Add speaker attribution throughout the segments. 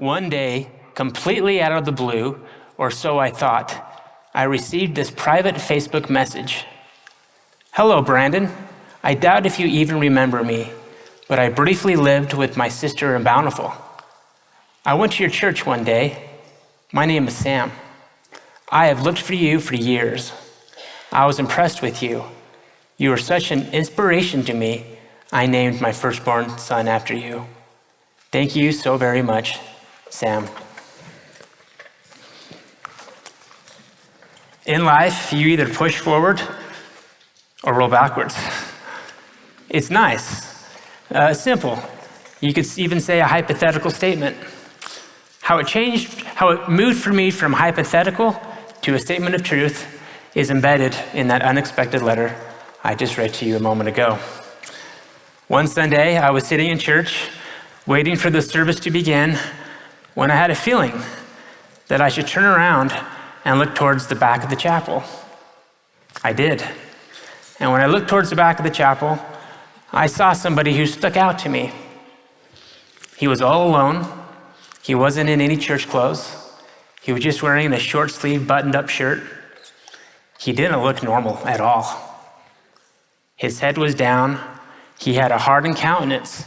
Speaker 1: One day, completely out of the blue, or so I thought, I received this private Facebook message. "Hello, Brandon. I doubt if you even remember me, but I briefly lived with my sister in Bountiful. I went to your church one day. My name is Sam. I have looked for you for years. I was impressed with you. You were such an inspiration to me, I named my firstborn son after you. Thank you so very much, Sam." In life, you either push forward or roll backwards. It's nice, simple. You could even say a hypothetical statement. How it moved for me from hypothetical to a statement of truth is embedded in that unexpected letter I just read to you a moment ago. One Sunday, I was sitting in church, waiting for the service to begin, when I had a feeling that I should turn around and look towards the back of the chapel. I did. And when I looked towards the back of the chapel, I saw somebody who stuck out to me. He was all alone. He wasn't in any church clothes. He was just wearing a short-sleeved buttoned-up shirt. He didn't look normal at all. His head was down. He had a hardened countenance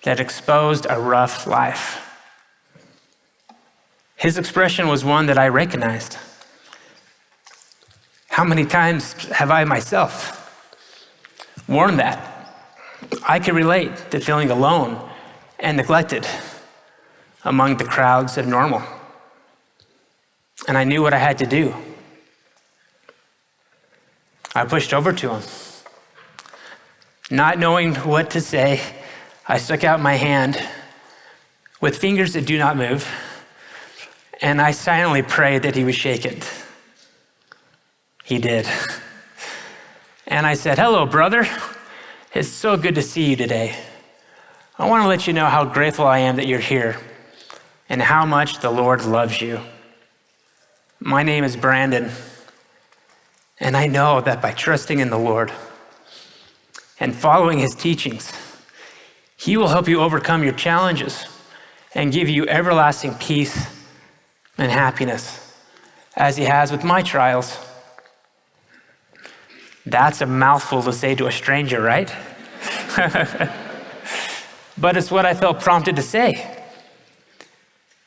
Speaker 1: that exposed a rough life. His expression was one that I recognized. How many times have I myself worn that? I could relate to feeling alone and neglected among the crowds of normal. And I knew what I had to do. I pushed over to him. Not knowing what to say, I stuck out my hand with fingers that do not move, and I silently prayed that he would shake it. He did. And I said, "Hello, brother. It's so good to see you today. I want to let you know how grateful I am that you're here and how much the Lord loves you. My name is Brandon, and I know that by trusting in the Lord and following his teachings, he will help you overcome your challenges and give you everlasting peace and happiness, as he has with my trials." That's a mouthful to say to a stranger, right? But it's what I felt prompted to say.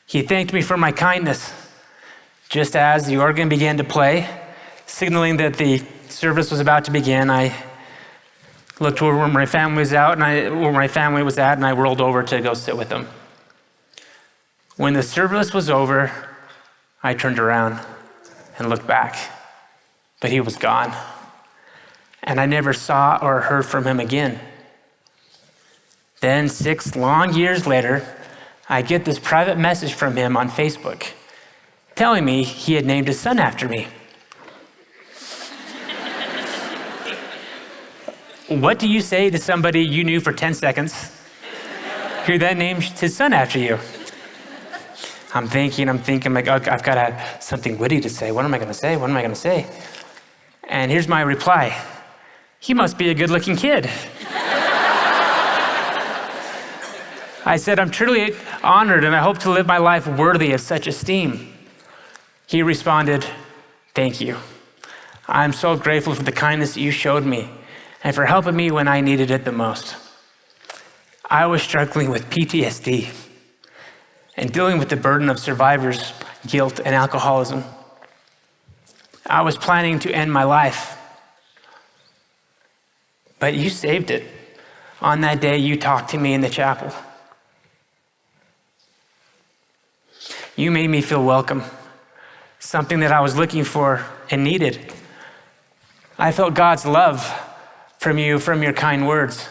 Speaker 1: He thanked me for my kindness. Just as the organ began to play, signaling that the service was about to begin, I looked where my family was at, and I rolled over to go sit with them. When the service was over, I turned around and looked back, but he was gone. And I never saw or heard from him again. Then 6 long years later, I get this private message from him on Facebook telling me he had named his son after me. What do you say to somebody you knew for 10 seconds who then named his son after you? I'm thinking, like, oh, I've got to have something witty to say. What am I going to say? And here's my reply. He must be a good-looking kid. I said, I'm truly honored, and I hope to live my life worthy of such esteem. He responded, thank you. I'm so grateful for the kindness that you showed me and for helping me when I needed it the most. I was struggling with PTSD and dealing with the burden of survivor's guilt and alcoholism. I was planning to end my life, but you saved it. On that day, you talked to me in the chapel. You made me feel welcome, something that I was looking for and needed. I felt God's love from you, from your kind words.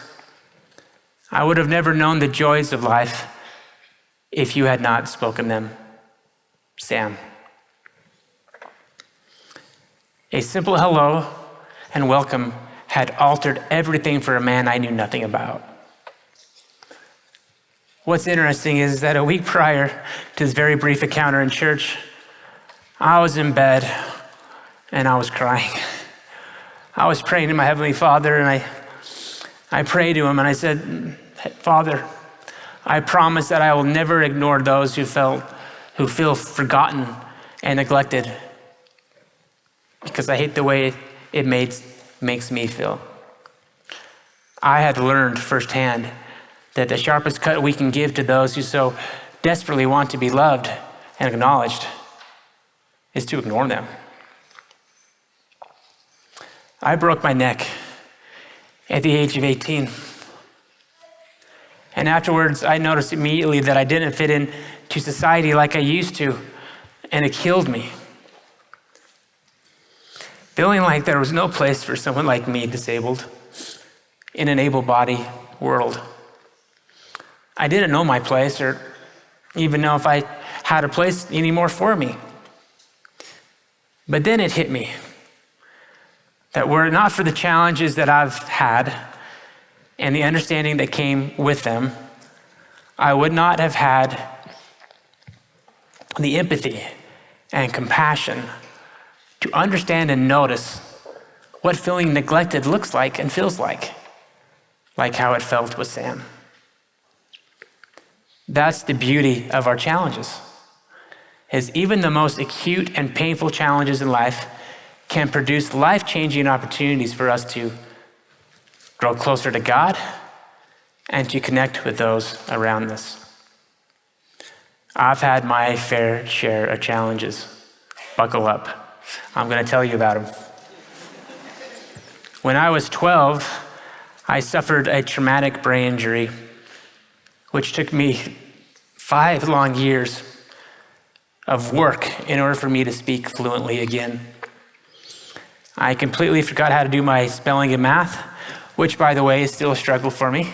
Speaker 1: I would have never known the joys of life if you had not spoken them. Sam. A simple hello and welcome had altered everything for a man I knew nothing about. What's interesting is that a week prior to this very brief encounter in church, I was in bed and I was crying. I was praying to my Heavenly Father, and I prayed to him and I said, Father, I promise that I will never ignore those who feel forgotten and neglected, because I hate the way it makes me feel. I had learned firsthand that the sharpest cut we can give to those who so desperately want to be loved and acknowledged is to ignore them. I broke my neck at the age of 18. And afterwards, I noticed immediately that I didn't fit into society like I used to, and it killed me. Feeling like there was no place for someone like me, disabled, in an able-bodied world. I didn't know my place or even know if I had a place anymore for me. But then it hit me that were it not for the challenges that I've had and the understanding that came with them, I would not have had the empathy and compassion to understand and notice what feeling neglected looks like and feels like how it felt with Sam. That's the beauty of our challenges, is even the most acute and painful challenges in life can produce life-changing opportunities for us to grow closer to God and to connect with those around us. I've had my fair share of challenges. Buckle up. I'm going to tell you about them. When I was 12, I suffered a traumatic brain injury, which took me 5 long years of work in order for me to speak fluently again. I completely forgot how to do my spelling and math, which, by the way, is still a struggle for me.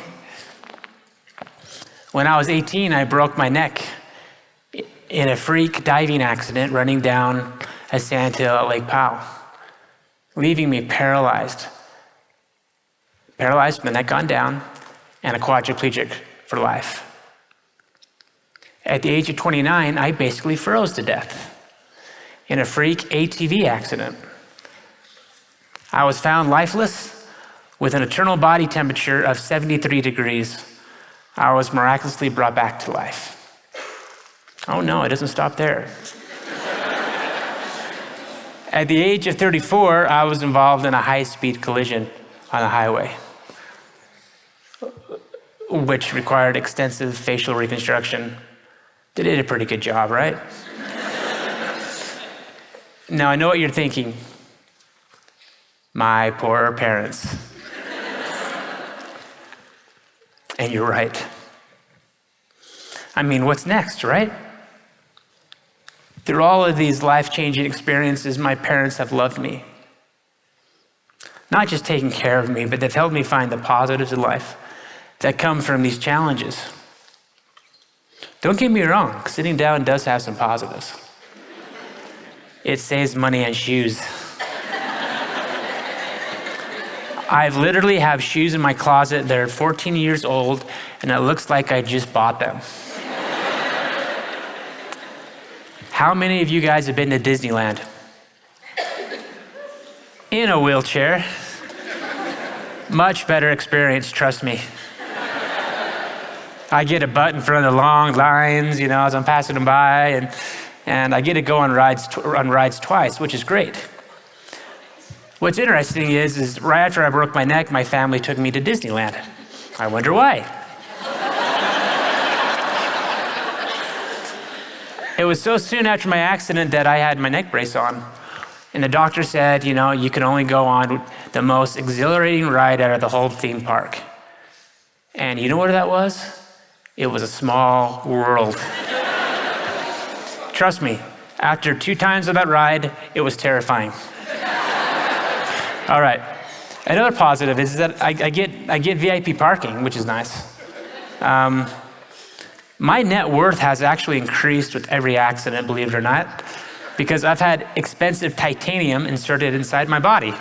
Speaker 1: When I was 18, I broke my neck in a freak diving accident running down a sandhill at Lake Powell, leaving me paralyzed from the neck on down, and a quadriplegic for life. At the age of 29, I basically froze to death in a freak ATV accident. I was found lifeless with an internal body temperature of 73 degrees. I was miraculously brought back to life. Oh no, it doesn't stop there. At the age of 34, I was involved in a high-speed collision on the highway, which required extensive facial reconstruction. They did a pretty good job, right? Now, I know what you're thinking. My poor parents. And you're right. I mean, what's next, right? Through all of these life-changing experiences, my parents have loved me. Not just taking care of me, but they've helped me find the positives in life that come from these challenges. Don't get me wrong, sitting down does have some positives. It saves money on shoes. I've literally have shoes in my closet that are 14 years old, and it looks like I just bought them. How many of you guys have been to Disneyland? In a wheelchair. Much better experience, trust me. I get a butt in front of the long lines, as I'm passing them by, and I get to go on rides twice, which is great. What's interesting is right after I broke my neck, my family took me to Disneyland. I wonder why. It was so soon after my accident that I had my neck brace on. And the doctor said, you can only go on the most exhilarating ride out of the whole theme park. And you know what that was? It was a small world. Trust me, after 2 times of that ride, it was terrifying. All right, another positive is that I get VIP parking, which is nice. My net worth has actually increased with every accident, believe it or not, because I've had expensive titanium inserted inside my body.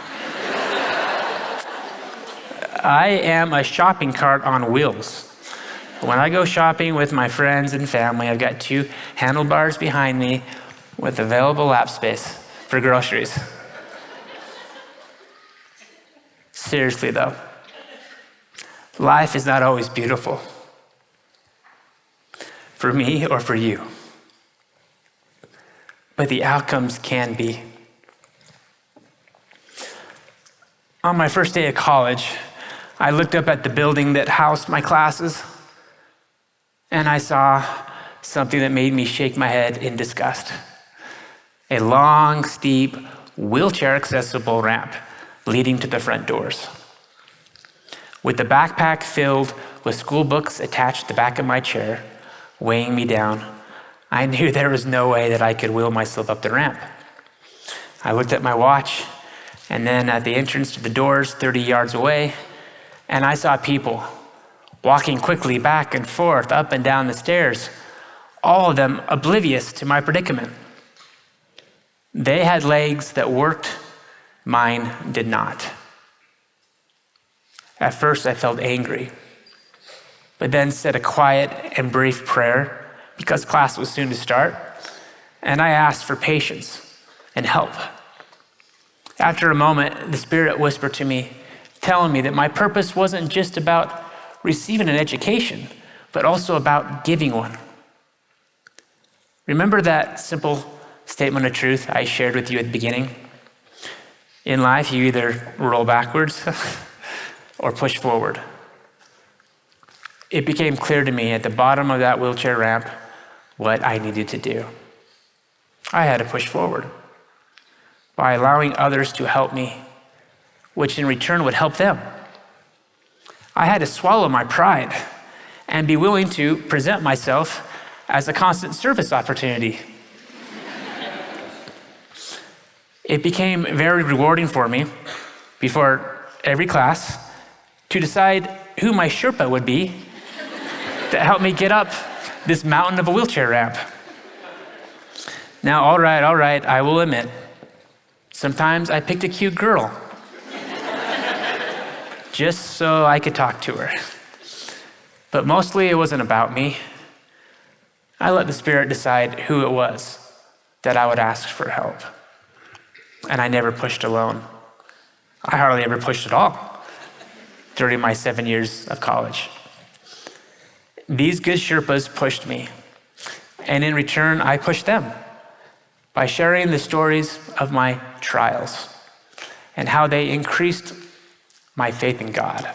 Speaker 1: I am a shopping cart on wheels. When I go shopping with my friends and family, I've got 2 handlebars behind me with available lap space for groceries. Seriously though, life is not always beautiful. for me or for you. But the outcomes can be. On my first day of college, I looked up at the building that housed my classes, and I saw something that made me shake my head in disgust. A long, steep, wheelchair-accessible ramp leading to the front doors. With the backpack filled with school books attached to the back of my chair, weighing me down, I knew there was no way that I could wheel myself up the ramp. I looked at my watch, and then at the entrance to the doors 30 yards away, and I saw people walking quickly back and forth, up and down the stairs, all of them oblivious to my predicament. They had legs that worked, mine did not. At first, I felt angry, but then said a quiet and brief prayer because class was soon to start, and I asked for patience and help. After a moment, the Spirit whispered to me, telling me that my purpose wasn't just about receiving an education, but also about giving one. Remember that simple statement of truth I shared with you at the beginning? In life, you either roll backwards or push forward. It became clear to me at the bottom of that wheelchair ramp what I needed to do. I had to push forward by allowing others to help me, which in return would help them. I had to swallow my pride and be willing to present myself as a constant service opportunity. It became very rewarding for me before every class to decide who my Sherpa would be to help me get up this mountain of a wheelchair ramp. Now, all right, I will admit, sometimes I picked a cute girl just so I could talk to her. But mostly it wasn't about me. I let the Spirit decide who it was that I would ask for help. And I never pushed alone. I hardly ever pushed at all during my 7 years of college. These good Sherpas pushed me, and in return, I pushed them by sharing the stories of my trials and how they increased my faith in God,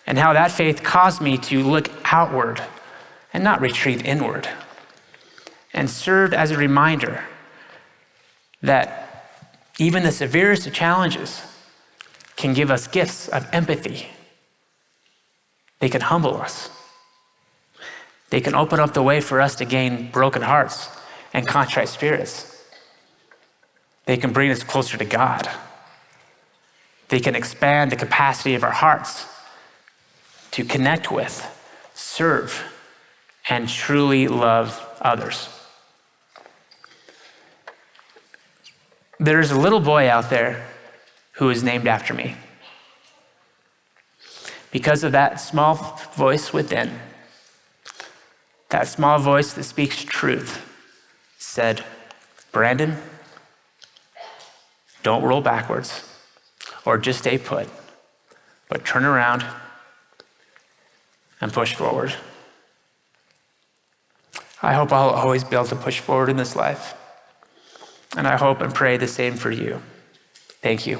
Speaker 1: and how that faith caused me to look outward and not retreat inward, and served as a reminder that even the severest of challenges can give us gifts of empathy. They can humble us. They can open up the way for us to gain broken hearts and contrite spirits. They can bring us closer to God. They can expand the capacity of our hearts to connect with, serve, and truly love others. There's a little boy out there who is named after me. Because of that small voice within, that small voice that speaks truth, said, Brandon, don't roll backwards or just stay put, but turn around and push forward. I hope I'll always be able to push forward in this life. And I hope and pray the same for you. Thank you.